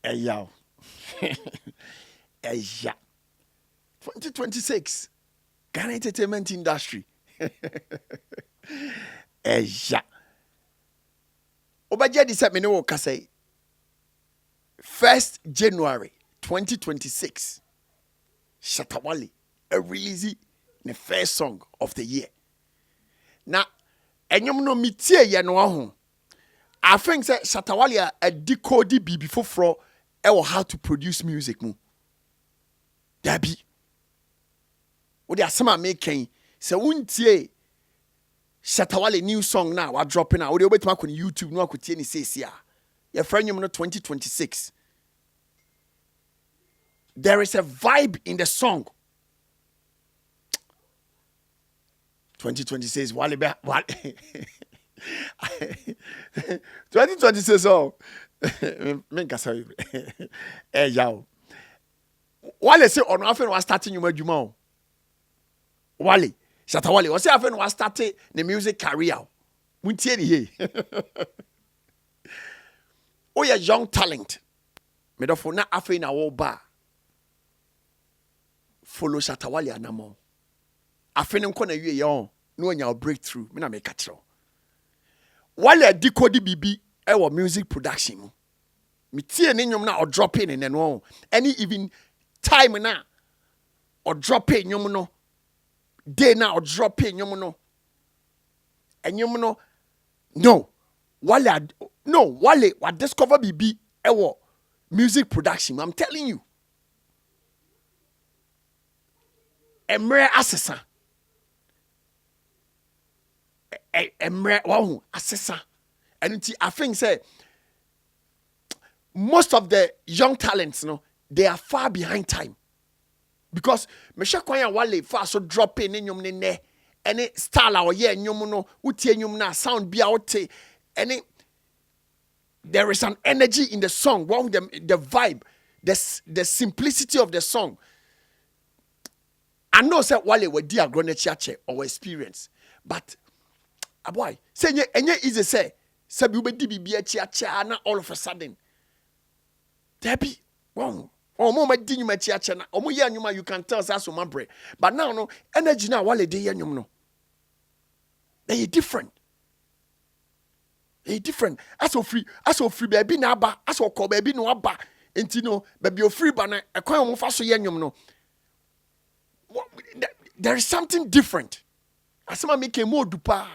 Hey, yo. Hey, yeah. 2026. Ghana entertainment industry. Hey, yeah. Obaja di set me no say 1st January 2026. Shatta Wale release the first song of the year. Now, enyom no mitie ye no ho. I think say Shatta Wale a decode bibi foforo or how to produce music mu. Dabi. Wo de asema making say wuntie Shatta Wale new song now wa dropping now. Wo de obetuma ko YouTube no akotie ni sesi a. Your friend no 2026. There is a vibe in the song. 2026 Wale 2026 oh. Men ka say eh yaw. Wale say ono afen was starting nyuma adwuma o. Wale Shatta Wale was say afen was starting the music career. Muntie ni he. Oh yeah, young talent. Me do for na afen na wo ba. Follow Shatta Wale anamo. Afen nko na wie ye on. No anya breakthrough. Me na me ka kiro. Wale decode bibi e wo music production mu. Me tie ne nyom na o drop in ne no. Any even time na or drop in nyom no. Day na or drop in nyom no. And nyom no. No. Wale wa discover bibi e wo music production. I'm telling you. Emre asesa. Emre wow asesa. And I think say most of the young talents, they are far behind time. Because me sha kwanya Wale fa so drop in nyom ne any style or yeah nyom no utie nyom na sound bia wote any there is an energy in the song, the vibe, the simplicity of the song. I know say Wale we di agro na chiache or experience, but boy say enye easy say bi ubedi bibia chiache na all of a sudden Debbie, wow. Oh, mama di nyuma chiache na. Omo ye nyuma you can tell say so mabre. But now no energy na Wale dey ye nyum no. They different. They different. As of free baby na aba, as of call baby no aba. Enti no baby o free ba na ekwan omo fa so ye nyum no. There is something different. Asema make more dupa.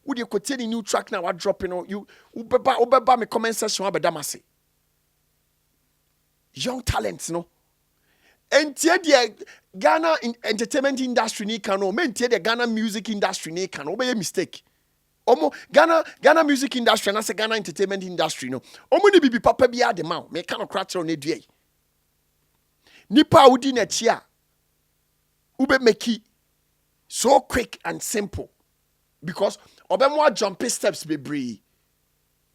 Wo dey kote new track na wa drop no you ubeba me comment section abedamase. Young talents, no. And the Ghana entertainment industry ni kano, men the Ghana music industry ni kano, obey a mistake. Omo Ghana music industry and as a Ghana entertainment industry no. Omo ni bibi papa biya de ma, me kano crack on edie. Nipa udi na chia. Ube meki so quick and simple. Because obe mo jumping steps bebree.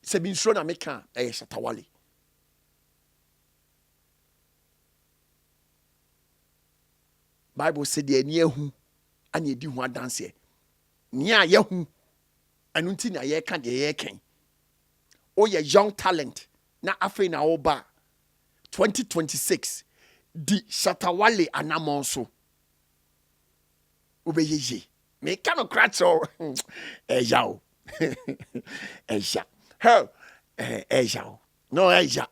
Se bin show na meka Shatta Wale. Bible said the near who and ye do one dance here. Near yehu and until ye can't ye can. Oh, ye young talent. Na afe na oba 2026. Di Shatta Wale anamonso. Ube ye. Me cannot crack so. Yao. Eja. Her. Eja. No, Eja.